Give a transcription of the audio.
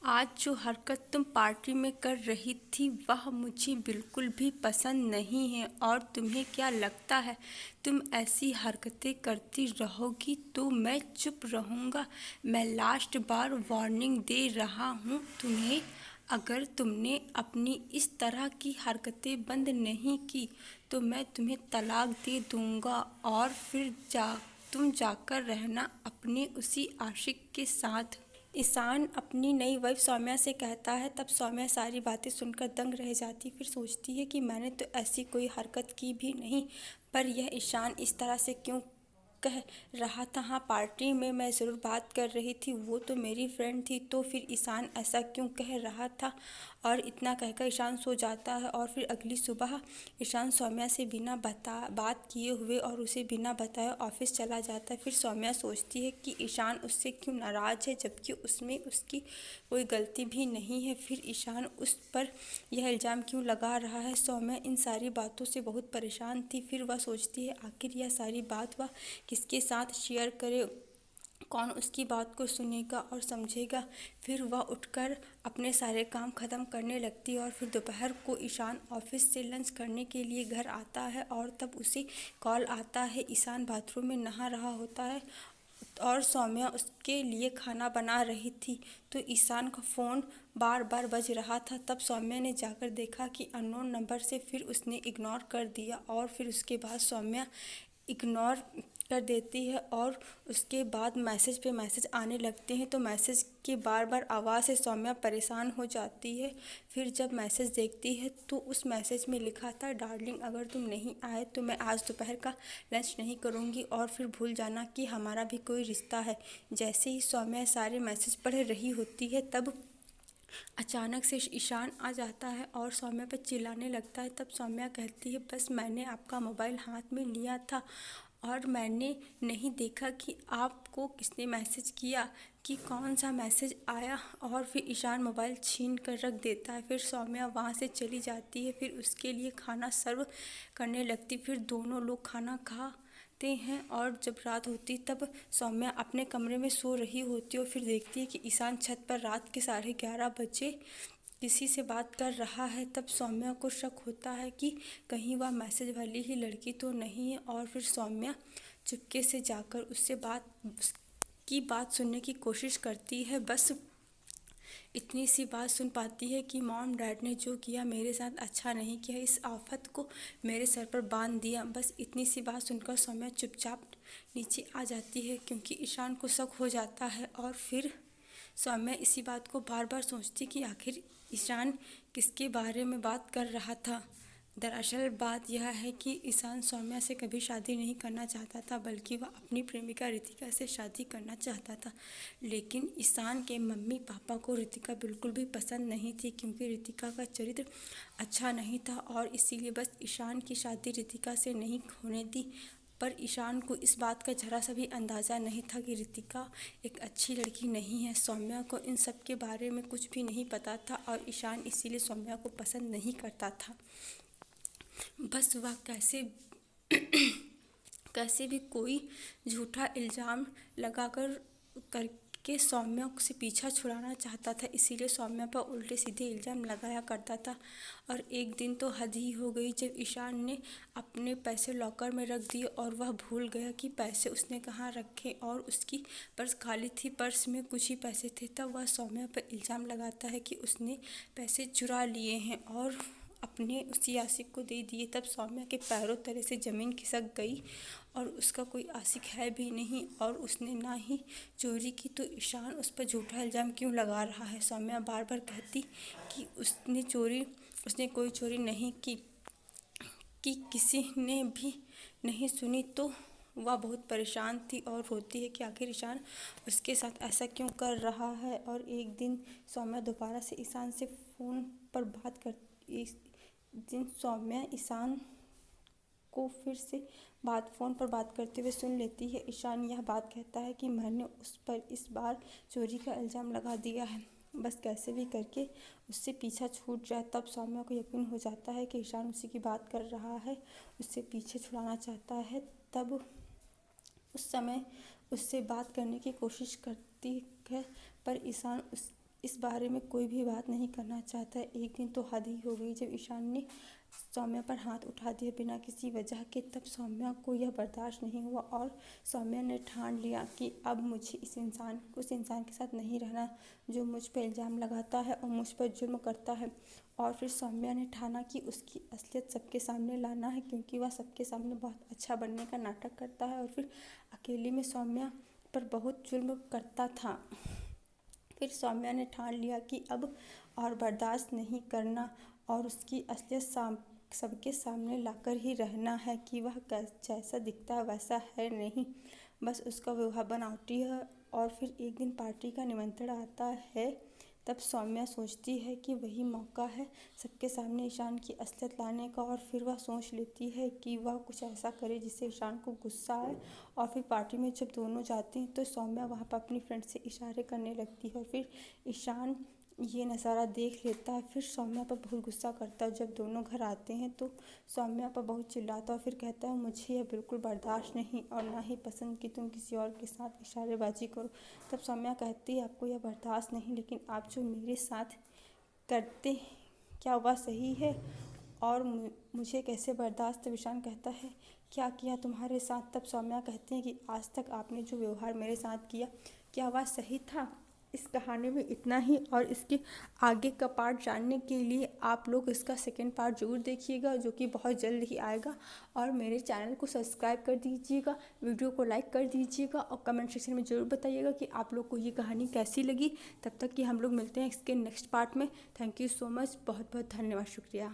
आज जो हरकत तुम पार्टी में कर रही थी वह मुझे बिल्कुल भी पसंद नहीं है। और तुम्हें क्या लगता है तुम ऐसी हरकतें करती रहोगी तो मैं चुप रहूँगा? मैं लास्ट बार वार्निंग दे रहा हूँ तुम्हें। अगर तुमने अपनी इस तरह की हरकतें बंद नहीं की तो मैं तुम्हें तलाक दे दूँगा और फिर तुम जाकर रहना अपने उसी आशिक के साथ। ईशान अपनी नई वाइफ सौम्या से कहता है। तब सौम्या सारी बातें सुनकर दंग रह जाती, फिर सोचती है कि मैंने तो ऐसी कोई हरकत की भी नहीं, पर यह ईशान इस तरह से क्यों कह रहा था। हाँ, पार्टी में मैं ज़रूर बात कर रही थी, वो तो मेरी फ्रेंड थी, तो फिर ईशान ऐसा क्यों कह रहा था। और इतना कहकर ईशान सो जाता है। और फिर अगली सुबह ईशान सौम्या से बिना बात किए हुए और उसे बिना बताए ऑफिस चला जाता है। फिर सौम्या सोचती है कि ईशान उससे क्यों नाराज़ है, जबकि उसमें उसकी कोई गलती भी नहीं है। फिर ईशान उस पर यह इल्ज़ाम क्यों लगा रहा है। सौम्या इन सारी बातों से बहुत परेशान थी। फिर वह सोचती है आखिर यह सारी बात वह किसके साथ शेयर करे, कौन उसकी बात को सुनेगा और समझेगा। फिर वह उठकर अपने सारे काम ख़त्म करने लगती है। और फिर दोपहर को ईशान ऑफिस से लंच करने के लिए घर आता है और तब उसे कॉल आता है। ईशान बाथरूम में नहा रहा होता है और सौम्या उसके लिए खाना बना रही थी, तो ईशान का फ़ोन बार बार बज रहा था। तब सौम्या ने जाकर देखा कि अननोन नंबर से, फिर उसने इग्नोर कर दिया। और फिर उसके बाद सौम्या इग्नोर कर देती है और उसके बाद मैसेज पे मैसेज आने लगते हैं, तो मैसेज की बार बार आवाज़ से सौम्या परेशान हो जाती है। फिर जब मैसेज देखती है तो उस मैसेज में लिखा था, डार्लिंग अगर तुम नहीं आए तो मैं आज दोपहर का लंच नहीं करूँगी और फिर भूल जाना कि हमारा भी कोई रिश्ता है। जैसे ही सौम्या सारे मैसेज पढ़ रही होती है तब अचानक से ईशान आ जाता है और सौम्या पर चिल्लाने लगता है। तब सौम्या कहती है, बस मैंने आपका मोबाइल हाथ में लिया था और मैंने नहीं देखा कि आपको किसने मैसेज किया, कि कौन सा मैसेज आया। और फिर ईशान मोबाइल छीन कर रख देता है। फिर सौम्या वहाँ से चली जाती है। फिर उसके लिए खाना सर्व करने लगती। फिर दोनों लोग खाना खाते हैं और जब रात होती तब सौम्या अपने कमरे में सो रही होती है और फिर देखती है कि ईशान छत पर रात के 11:30 बजे किसी से बात कर रहा है। तब सौम्या को शक होता है कि कहीं वह मैसेज वाली ही लड़की तो नहीं है। और फिर सौम्या चुपके से जाकर उसकी बात सुनने की कोशिश करती है। बस इतनी सी बात सुन पाती है कि मॉम डैड ने जो किया मेरे साथ अच्छा नहीं किया, इस आफत को मेरे सर पर बांध दिया। बस इतनी सी बात सुनकर सौम्या चुपचाप नीचे आ जाती है, क्योंकि ईशान को शक हो जाता है। और फिर सौम्या इसी बात को बार बार सोचती कि आखिर ईशान किसके बारे में बात कर रहा था। दरअसल बात यह है कि ईशान सौम्या से कभी शादी नहीं करना चाहता था, बल्कि वह अपनी प्रेमिका रितिका से शादी करना चाहता था। लेकिन ईशान के मम्मी पापा को रितिका बिल्कुल भी पसंद नहीं थी, क्योंकि रितिका का चरित्र अच्छा नहीं था और इसीलिए बस ईशान की शादी रितिका से नहीं होने दी। पर ईशान को इस बात का जरा सा भी अंदाज़ा नहीं था कि रितिका एक अच्छी लड़की नहीं है। सौम्या को इन सब के बारे में कुछ भी नहीं पता था और ईशान इसीलिए सौम्या को पसंद नहीं करता था। बस वह कैसे भी कोई झूठा इल्ज़ाम लगाकर करके सौम्या से पीछा छुड़ाना चाहता था, इसीलिए सौम्या पर उल्टे सीधे इल्ज़ाम लगाया करता था। और एक दिन तो हद ही हो गई जब ईशान ने अपने पैसे लॉकर में रख दिए और वह भूल गया कि पैसे उसने कहाँ रखे और उसकी पर्स खाली थी, पर्स में कुछ ही पैसे थे। तब वह सौम्या पर इल्ज़ाम लगाता है कि उसने पैसे चुरा लिए हैं और अपने उसी आशिक को दे दिए। तब सौम्या के पैरों तले से ज़मीन खिसक गई और उसका कोई आशिक है भी नहीं और उसने ना ही चोरी की, तो ईशान उस पर झूठा इल्ज़ाम क्यों लगा रहा है। सौम्या बार बार कहती कि उसने कोई चोरी नहीं की, कि किसी ने भी नहीं सुनी। तो वह बहुत परेशान थी और रोती है कि आखिर ईशान उसके साथ ऐसा क्यों कर रहा है। और एक दिन सौम्या दोबारा से ईशान से फ़ोन पर बात कर इस दिन सौम्या ईशान को फिर से फ़ोन पर बात करते हुए सुन लेती है। ईशान यह बात कहता है कि मैंने उस पर इस बार चोरी का इल्ज़ाम लगा दिया है, बस कैसे भी करके उससे पीछा छूट जाए। तब सौम्या को यकीन हो जाता है कि ईशान उसी की बात कर रहा है, उससे पीछे छुड़ाना चाहता है। तब उस समय उससे बात करने की कोशिश करती है, पर ईशान इस बारे में कोई भी बात नहीं करना चाहता है। एक दिन तो हद ही हो गई जब ईशान ने सौम्या पर हाथ उठा दिया बिना किसी वजह के। तब सौम्या को यह बर्दाश्त नहीं हुआ और सौम्या ने ठान लिया कि अब मुझे उस इंसान के साथ नहीं रहना जो मुझ पर इल्ज़ाम लगाता है और मुझ पर जुल्म करता है। और फिर सौम्या ने ठाना कि उसकी असलियत सबके सामने लाना है, क्योंकि वह सबके सामने बहुत अच्छा बनने का नाटक करता है और फिर अकेले में सौम्या पर बहुत जुल्म करता था। फिर सौम्या ने ठान लिया कि अब और बर्दाश्त नहीं करना और उसकी असलियत सबके सामने लाकर ही रहना है कि वह जैसा दिखता है वैसा है नहीं, बस उसका व्यवहार बनावटी है। और फिर एक दिन पार्टी का निमंत्रण आता है। तब सौम्या सोचती है कि वही मौका है सबके सामने ईशान की असलियत लाने का। और फिर वह सोच लेती है कि वह कुछ ऐसा करे जिससे ईशान को गुस्सा आए। और फिर पार्टी में जब दोनों जाते हैं तो सौम्या वहाँ पर अपनी फ्रेंड से इशारे करने लगती है और फिर ईशान ये नज़ारा देख लेता है। फिर सौम्या पर बहुत गुस्सा करता है। जब दोनों घर आते हैं तो सौम्या पर बहुत चिल्लाता है और फिर कहता है, मुझे यह बिल्कुल बर्दाश्त नहीं और ना ही पसंद कि तुम किसी और के साथ इशारेबाजी करो। तब सौम्या कहती है, आपको यह बर्दाश्त नहीं, लेकिन आप जो मेरे साथ करते क्या वह सही है और मुझे कैसे बर्दाश्त। तब ईशान कहता है, क्या किया तुम्हारे साथ। तब सौम्या कहती है कि आज तक आपने जो व्यवहार मेरे साथ किया क्या वह सही था। इस कहानी में इतना ही और इसके आगे का पार्ट जानने के लिए आप लोग इसका सेकंड पार्ट ज़रूर देखिएगा जो कि बहुत जल्द ही आएगा। और मेरे चैनल को सब्सक्राइब कर दीजिएगा, वीडियो को लाइक कर दीजिएगा और कमेंट सेक्शन में ज़रूर बताइएगा कि आप लोग को ये कहानी कैसी लगी। तब तक कि हम लोग मिलते हैं इसके नेक्स्ट पार्ट में। थैंक यू सो मच, बहुत बहुत धन्यवाद, शुक्रिया।